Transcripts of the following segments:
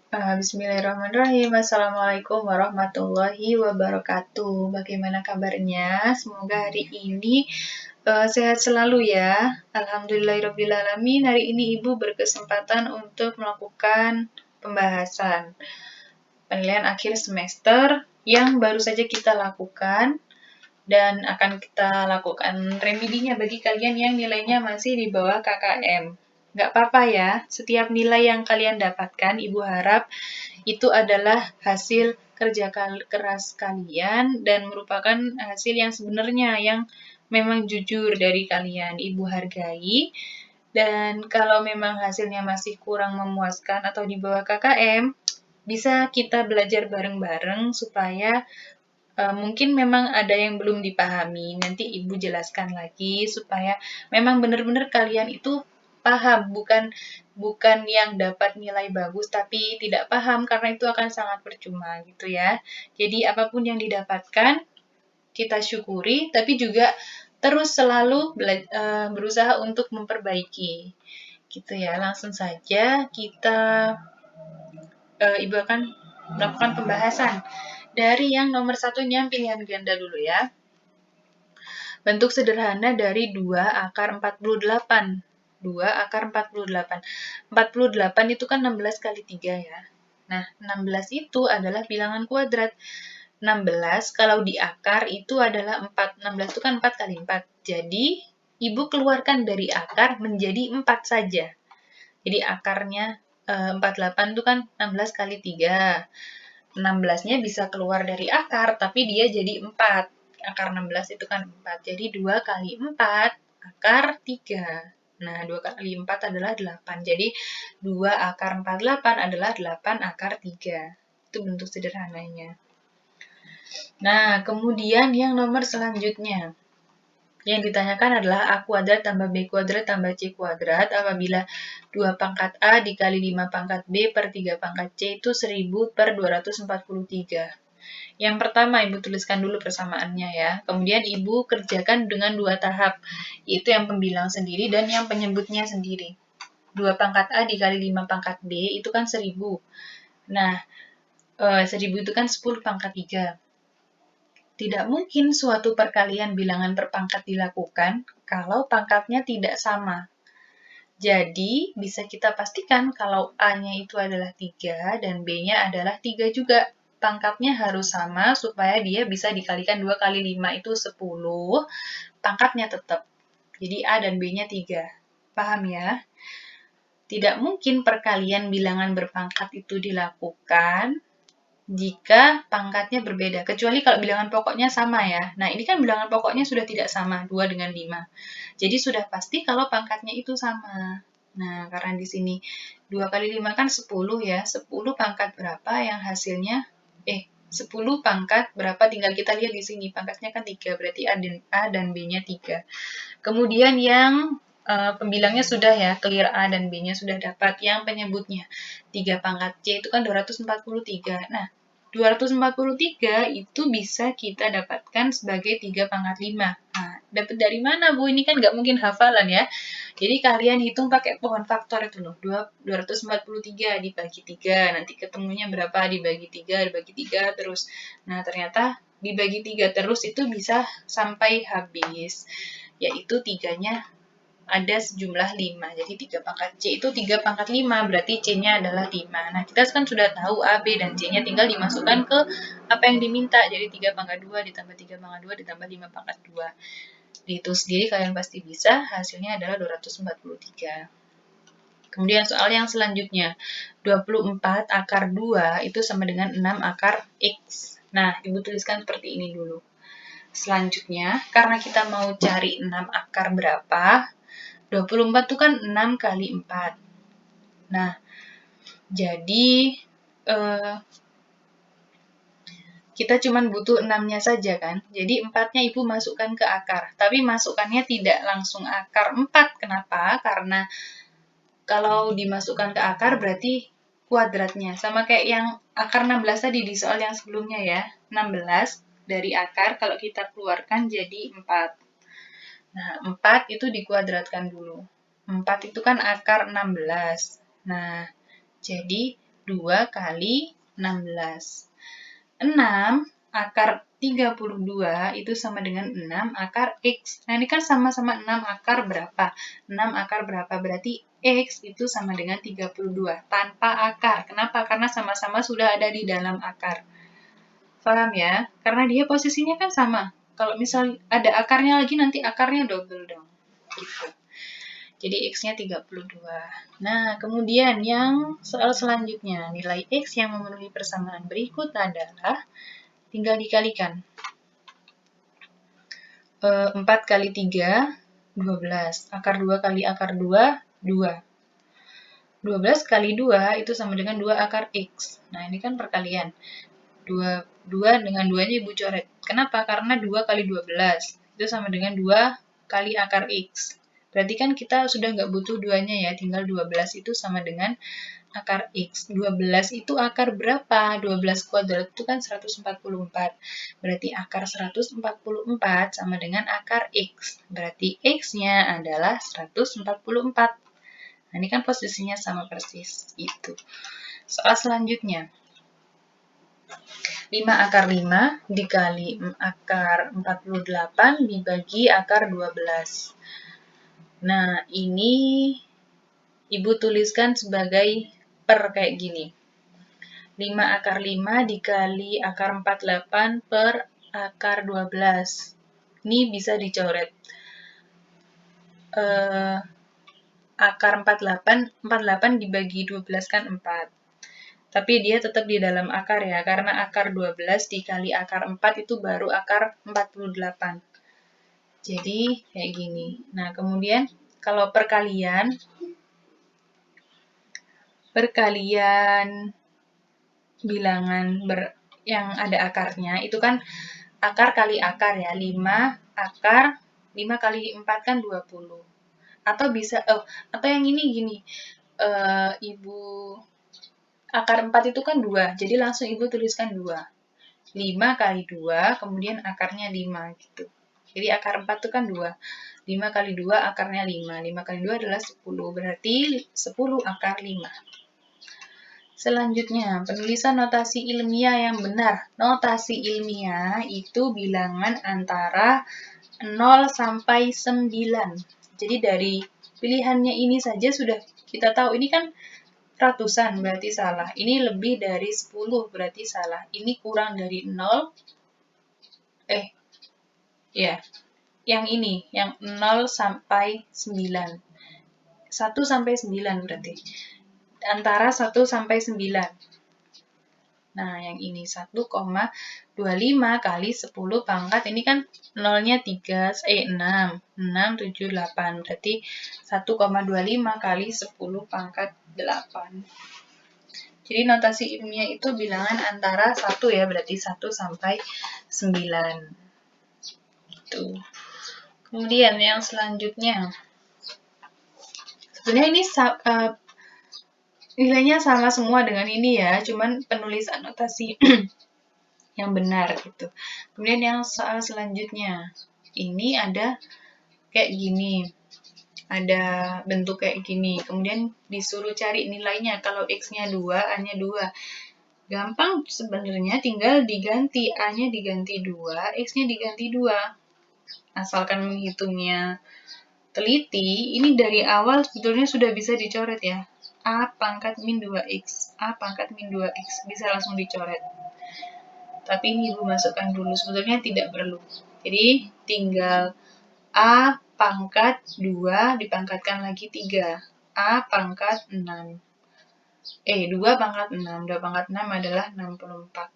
Bismillahirrahmanirrahim. Assalamualaikum warahmatullahi wabarakatuh. Bagaimana kabarnya? Semoga hari ini sehat selalu ya. Alhamdulillahirrabbilalamin. Hari ini Ibu berkesempatan untuk melakukan pembahasan penilaian akhir semester yang baru saja kita lakukan dan akan kita lakukan remedinya bagi kalian yang nilainya masih di bawah KKM. Nggak apa-apa ya, setiap nilai yang kalian dapatkan, Ibu harap itu adalah hasil kerja keras kalian dan merupakan hasil yang sebenarnya yang memang jujur dari kalian. Ibu hargai. Dan kalau memang hasilnya masih kurang memuaskan atau di bawah KKM, bisa kita belajar bareng-bareng supaya mungkin memang ada yang belum dipahami. Nanti Ibu jelaskan lagi supaya memang benar-benar kalian itu paham, bukan yang dapat nilai bagus tapi tidak paham, karena itu akan sangat percuma gitu ya. Jadi apapun yang didapatkan kita syukuri, tapi juga terus selalu berusaha untuk memperbaiki. Gitu ya. Langsung saja kita Ibu akan melakukan pembahasan dari yang nomor satunya pilihan ganda dulu ya. Bentuk sederhana dari 2 akar 48. 2 akar 48. 48 itu kan 16 kali 3 ya. Nah, 16 itu adalah bilangan kuadrat. 16 kalau di akar itu adalah 4. 16 itu kan 4 kali 4. Jadi, Ibu keluarkan dari akar menjadi 4 saja. Jadi, akarnya 48 itu kan 16 kali 3. 16-nya bisa keluar dari akar, tapi dia jadi 4. Akar 16 itu kan 4. Jadi 2 kali 4, akar 3. Nah, 2 kali 4 adalah 8. Jadi 2 akar 48 adalah 8 akar 3. Itu bentuk sederhananya. Nah, kemudian yang nomor selanjutnya. Yang ditanyakan adalah A kuadrat tambah B kuadrat tambah C kuadrat apabila 2 pangkat A dikali 5 pangkat B per 3 pangkat C itu 1000 per 243. Yang pertama, Ibu tuliskan dulu persamaannya ya. Kemudian Ibu kerjakan dengan 2 tahap, yaitu yang pembilang sendiri dan yang penyebutnya sendiri. 2 pangkat A dikali 5 pangkat B itu kan 1000. Nah, 1000 itu kan 10 pangkat 3. Tidak mungkin suatu perkalian bilangan berpangkat dilakukan kalau pangkatnya tidak sama. Jadi, bisa kita pastikan kalau A-nya itu adalah 3 dan B-nya adalah 3 juga. Pangkatnya harus sama supaya dia bisa dikalikan 2 kali 5 itu 10, pangkatnya tetap. Jadi A dan B-nya 3. Paham ya? Tidak mungkin perkalian bilangan berpangkat itu dilakukan jika pangkatnya berbeda, kecuali kalau bilangan pokoknya sama ya. Nah, ini kan bilangan pokoknya sudah tidak sama, 2 dengan 5. Jadi sudah pasti kalau pangkatnya itu sama. Nah, karena di sini 2 kali 5 kan 10 ya. 10 pangkat berapa yang hasilnya? 10 pangkat berapa? Tinggal kita lihat di sini. Pangkatnya kan 3, berarti A dan B-nya 3. Kemudian yang pembilangnya sudah ya, clear A dan B-nya sudah dapat. Yang penyebutnya 3 pangkat C itu kan 243. Nah, 243 itu bisa kita dapatkan sebagai 3 pangkat 5. Nah, dapat dari mana, Bu? Ini kan nggak mungkin hafalan ya. Jadi kalian hitung pakai pohon faktor itu loh. 243 dibagi 3. Nanti ketemunya berapa? Dibagi 3, dibagi 3 terus. Nah, ternyata dibagi 3 terus itu bisa sampai habis. Yaitu 3-nya ada sejumlah 5. Jadi 3 pangkat C itu 3 pangkat 5, berarti C-nya adalah 5. Nah, kita kan sudah tahu A, B, dan C-nya tinggal dimasukkan ke apa yang diminta. Jadi 3 pangkat 2 ditambah 3 pangkat 2 ditambah 5 pangkat 2. Dihitung sendiri kalian pasti bisa, hasilnya adalah 243. Kemudian soal yang selanjutnya, 24 akar 2 itu sama dengan 6 akar X. Nah, Ibu tuliskan seperti ini dulu. Selanjutnya, karena kita mau cari 6 akar berapa, 24 itu kan 6 kali 4. Nah, jadi kita cuma butuh 6-nya saja kan. Jadi 4-nya Ibu masukkan ke akar. Tapi masukkannya tidak langsung akar 4. Kenapa? Karena kalau dimasukkan ke akar berarti kuadratnya. Sama kayak yang akar 16 tadi di soal yang sebelumnya ya. 16 dari akar kalau kita keluarkan jadi 4. Nah, 4 itu dikuadratkan dulu. 4 itu kan akar 16. Nah, jadi 2 kali 16. 6 akar 32 itu sama dengan 6 akar X. Nah, ini kan sama-sama 6 akar berapa? 6 akar berapa? Berarti X itu sama dengan 32 tanpa akar. Kenapa? Karena sama-sama sudah ada di dalam akar. Paham ya? Karena dia posisinya kan sama. Kalau misal ada akarnya lagi, nanti akarnya double dong. Gitu. Jadi X-nya 32. Nah, kemudian yang soal selanjutnya, nilai X yang memenuhi persamaan berikut adalah tinggal dikalikan. 4 kali 3, 12. Akar 2 kali akar 2, 2. 12 kali 2 itu sama dengan 2 akar X. Nah, ini kan perkalian. 2 dengan 2-nya Ibu coret. Kenapa? Karena 2 kali 12. Itu sama dengan 2 kali akar X. Berarti kan kita sudah nggak butuh 2-nya ya, tinggal 12 itu sama dengan akar X. 12 itu akar berapa? 12 kuadrat itu kan 144. Berarti akar 144 sama dengan akar X. Berarti X-nya adalah 144. Nah, ini kan posisinya sama persis. Itu. Soal selanjutnya. 5 akar 5 dikali akar 48 dibagi akar 12. Nah, ini Ibu tuliskan sebagai per kayak gini. 5 akar 5 dikali akar 48 per akar 12. Ini bisa dicoret. Akar 48 dibagi 12 kan 4. Tapi dia tetap di dalam akar ya, karena akar 12 dikali akar 4 itu baru akar 48. Jadi, kayak gini. Nah, kemudian kalau perkalian bilangan yang ada akarnya, itu kan akar kali akar ya, 5 akar, 5 kali 4 kan 20. Atau bisa, atau yang ini gini, Ibu, akar 4 itu kan 2, jadi langsung Ibu tuliskan 2. 5 kali 2, kemudian akarnya 5 gitu. Jadi akar 4 itu kan 2. 5 kali 2 akarnya 5. 5 kali 2 adalah 10. Berarti 10 akar 5. Selanjutnya, penulisan notasi ilmiah yang benar. Notasi ilmiah itu bilangan antara 0 sampai 9. Jadi dari pilihannya ini saja sudah kita tahu. Ini kan ratusan berarti salah. Ini lebih dari 10 berarti salah. Ini kurang dari 0. Ya, yang ini, yang 0 sampai 9. 1 sampai 9 berarti. Antara 1 sampai 9. Nah, yang ini 1,25 kali 10 pangkat. Ini kan 0-nya 6. 6, 7, 8. Berarti 1,25 kali 10 pangkat 8. Jadi notasi ilmiah itu bilangan antara 1 ya, berarti 1 sampai 9. Gitu. Kemudian yang selanjutnya. Sebenarnya ini nilainya sama semua dengan ini ya, cuman penulisan notasi yang benar gitu. Kemudian yang soal selanjutnya. Ini ada kayak gini. Ada bentuk kayak gini. Kemudian disuruh cari nilainya. Kalau X-nya 2, A-nya 2. Gampang sebenarnya, tinggal diganti. A-nya diganti 2, X-nya diganti 2. Asalkan menghitungnya teliti, ini dari awal sebetulnya sudah bisa dicoret ya. A pangkat min 2X. A pangkat min 2X. Bisa langsung dicoret. Tapi ini Ibu masukkan dulu. Sebetulnya tidak perlu. Jadi tinggal A pangkat 2 dipangkatkan lagi 3. A pangkat 6. 2 pangkat 6. 2 pangkat 6 adalah 64.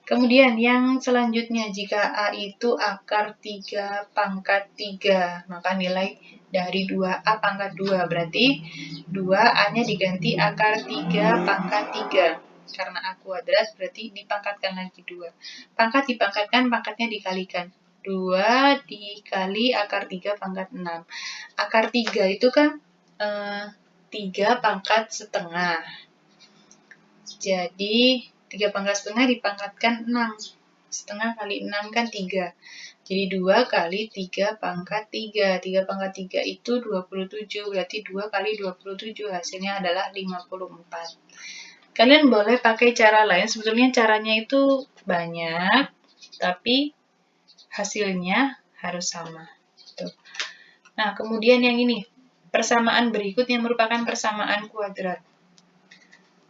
Kemudian yang selanjutnya, jika A itu akar 3 pangkat 3, maka nilai dari 2A pangkat 2. Berarti 2A-nya diganti akar 3 pangkat 3. Karena A kuadrat berarti dipangkatkan lagi 2. Pangkat dipangkatkan, pangkatnya dikalikan. 2 dikali akar 3 pangkat 6. Akar 3 itu kan 3 pangkat setengah. Jadi 3 pangkat setengah dipangkatkan 6. setengah kali 6 kan 3. Jadi 2 kali 3 pangkat 3. 3 pangkat 3 itu 27, berarti 2 kali 27 hasilnya adalah 54. Kalian boleh pakai cara lain, sebetulnya caranya itu banyak, tapi hasilnya harus sama. Tuh. Nah, kemudian yang ini, persamaan berikut yang merupakan persamaan kuadrat.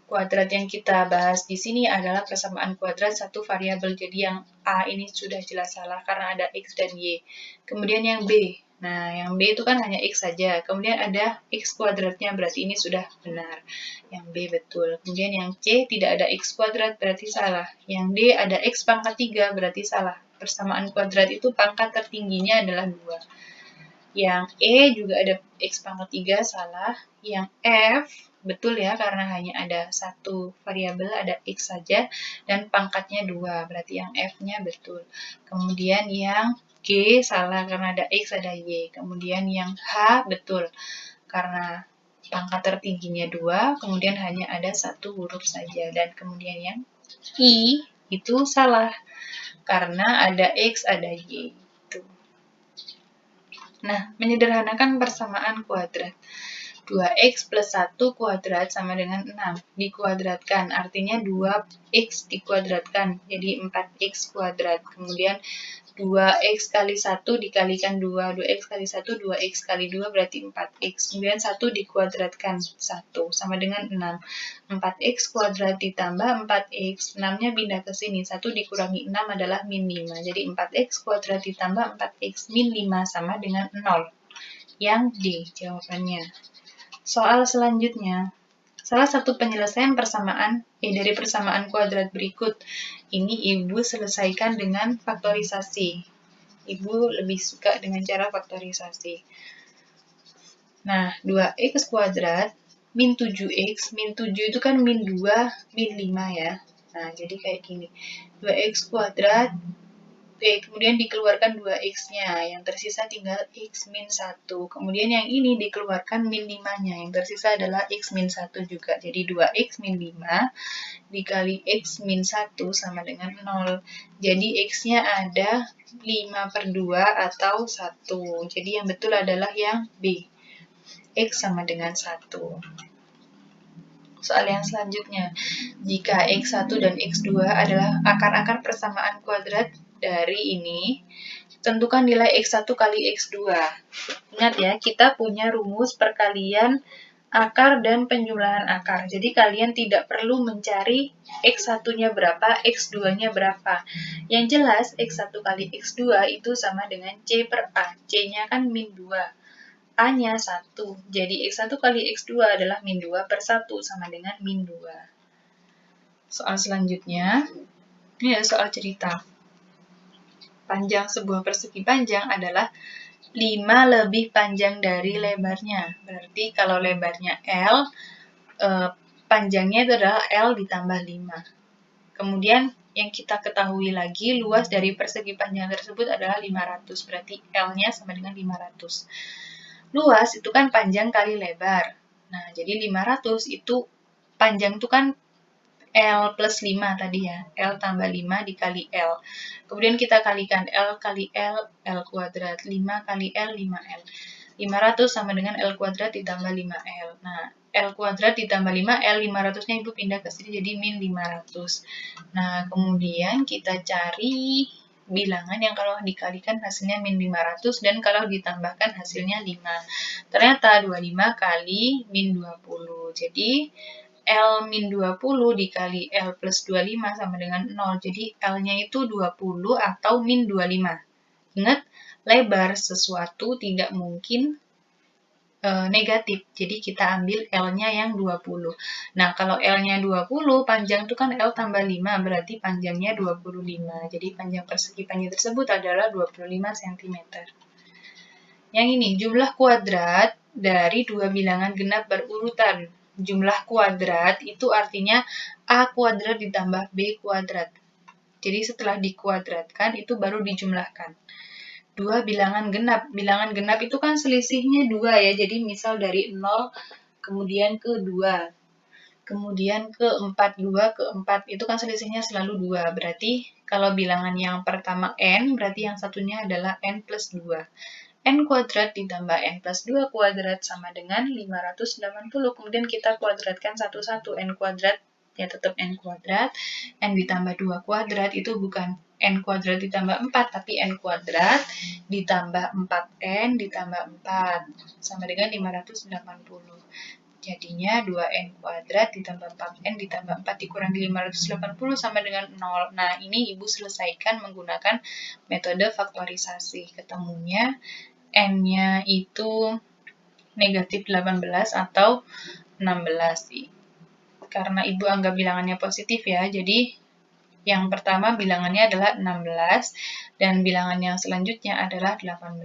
Kuadrat yang kita bahas di sini adalah persamaan kuadrat satu variabel. Jadi yang A ini sudah jelas salah karena ada X dan Y. Kemudian yang B. Nah, yang B itu kan hanya X saja. Kemudian ada X kuadratnya, berarti ini sudah benar. Yang B betul. Kemudian yang C tidak ada X kuadrat, berarti salah. Yang D ada X pangkat 3, berarti salah. Persamaan kuadrat itu pangkat tertingginya adalah 2. Yang E juga ada X pangkat 3, salah. Yang F, betul ya, karena hanya ada satu variabel, ada X saja, dan pangkatnya 2, berarti yang F-nya betul. Kemudian yang G, salah, karena ada X, ada Y. Kemudian yang H, betul, karena pangkat tertingginya 2, kemudian hanya ada satu huruf saja. Dan kemudian yang I, itu salah, karena ada X, ada Y. Nah, menyederhanakan persamaan kuadrat. 2x plus 1 kuadrat sama dengan 6. Dikuadratkan, artinya 2x dikuadratkan, jadi 4x kuadrat. Kemudian 2x kali 1 dikalikan 2. 2x kali 1, 2x kali 2 berarti 4x. Kemudian 1 dikuadratkan, 1 sama dengan 6. 4x kuadrat ditambah 4x. 6-nya pindah ke sini. 1 dikurangi 6 adalah min 5. Jadi 4x kuadrat ditambah 4x min 5 sama dengan 0. Yang D jawabannya. Soal selanjutnya, salah satu penyelesaian dari persamaan kuadrat berikut. Ini Ibu selesaikan dengan faktorisasi. Ibu lebih suka dengan cara faktorisasi. Nah, 2x kuadrat min 7x, min 7 itu kan min 2, min 5 ya. Nah, jadi kayak gini. 2x kuadrat, kemudian dikeluarkan 2x-nya, yang tersisa tinggal x min 1. Kemudian yang ini dikeluarkan min 5-nya, yang tersisa adalah x min 1 juga. Jadi 2x min 5 dikali x min 1 sama dengan 0. Jadi x-nya ada 5/2 atau 1. Jadi yang betul adalah yang B. X sama dengan 1. Soal yang selanjutnya, jika X1 dan X2 adalah akar-akar persamaan kuadrat dari ini, tentukan nilai X1 kali X2. Ingat ya, kita punya rumus perkalian akar dan penjumlahan akar. Jadi kalian tidak perlu mencari X1-nya berapa, X2-nya berapa. Yang jelas, X1 kali X2 itu sama dengan C per A. C-nya kan min 2. A-nya 1. Jadi X1 kali X2 adalah min 2 per 1 sama dengan min 2. Soal selanjutnya, ini ada soal cerita. Panjang sebuah persegi panjang adalah 5 lebih panjang dari lebarnya. Berarti kalau lebarnya L, panjangnya itu adalah L ditambah 5. Kemudian yang kita ketahui lagi, luas dari persegi panjang tersebut adalah 500. Berarti L-nya sama dengan 500. Luas itu kan panjang kali lebar. Nah, jadi 500 itu panjang itu kan L plus 5 tadi ya. L tambah 5 dikali L. Kemudian kita kalikan L kali L, L kuadrat. 5 kali L, 5L. 500 sama dengan L kuadrat ditambah 5L. Nah, L kuadrat ditambah 5L, 500-nya Ibu pindah ke sini jadi min 500. Nah, kemudian kita cari bilangan yang kalau dikalikan hasilnya min 500 dan kalau ditambahkan hasilnya 5. Ternyata 25 kali min 20. Jadi L min 20 dikali L plus 25 sama dengan 0. Jadi L-nya itu 20 atau min 25. Ingat, lebar sesuatu tidak mungkin negatif. Jadi kita ambil L-nya yang 20. Nah, kalau L-nya 20, panjang itu kan L tambah 5, berarti panjangnya 25. Jadi panjang persegi panjang tersebut adalah 25 cm. Yang ini, jumlah kuadrat dari dua bilangan genap berurutan. Jumlah kuadrat itu artinya A kuadrat ditambah B kuadrat. Jadi setelah dikuadratkan, itu baru dijumlahkan. Dua bilangan genap. Bilangan genap itu kan selisihnya 2 ya. Jadi misal dari 0 kemudian ke 2. kemudian ke-4, 2, ke-4, itu kan selisihnya selalu 2. Berarti kalau bilangan yang pertama n, berarti yang satunya adalah n plus 2. N kuadrat ditambah N plus 2 kuadrat sama dengan 580. Kemudian kita kuadratkan satu-satu. N kuadrat ya tetap N kuadrat. N ditambah 2 kuadrat itu bukan N kuadrat ditambah 4, tapi N kuadrat ditambah 4N ditambah 4. Sama dengan 580. Jadinya 2N kuadrat ditambah 4N ditambah 4 dikurangi 580 sama dengan 0. Nah, ini Ibu selesaikan menggunakan metode faktorisasi. Ketemunya N-nya itu negatif 18 atau 16. Karena Ibu anggap bilangannya positif ya, jadi yang pertama bilangannya adalah 16 dan bilangan yang selanjutnya adalah 18.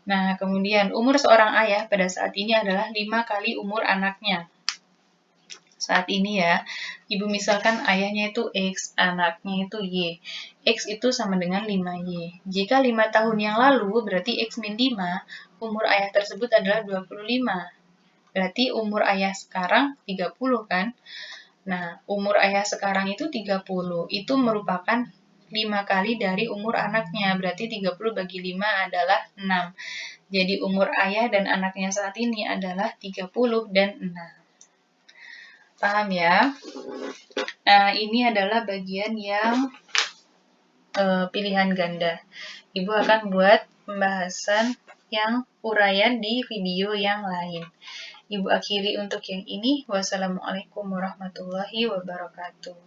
Nah, kemudian umur seorang ayah pada saat ini adalah 5 kali umur anaknya. Saat ini ya, Ibu misalkan ayahnya itu X, anaknya itu Y. X itu sama dengan 5Y. Jika 5 tahun yang lalu, berarti X min 5, umur ayah tersebut adalah 25. Berarti umur ayah sekarang 30 kan? Nah, umur ayah sekarang itu 30. Itu merupakan 5 kali dari umur anaknya. Berarti 30 bagi 5 adalah 6. Jadi umur ayah dan anaknya saat ini adalah 30 dan 6. Paham ya? Nah, ini adalah bagian yang pilihan ganda. Ibu akan buat pembahasan yang uraian di video yang lain. Ibu akhiri untuk yang ini. Wassalamualaikum warahmatullahi wabarakatuh.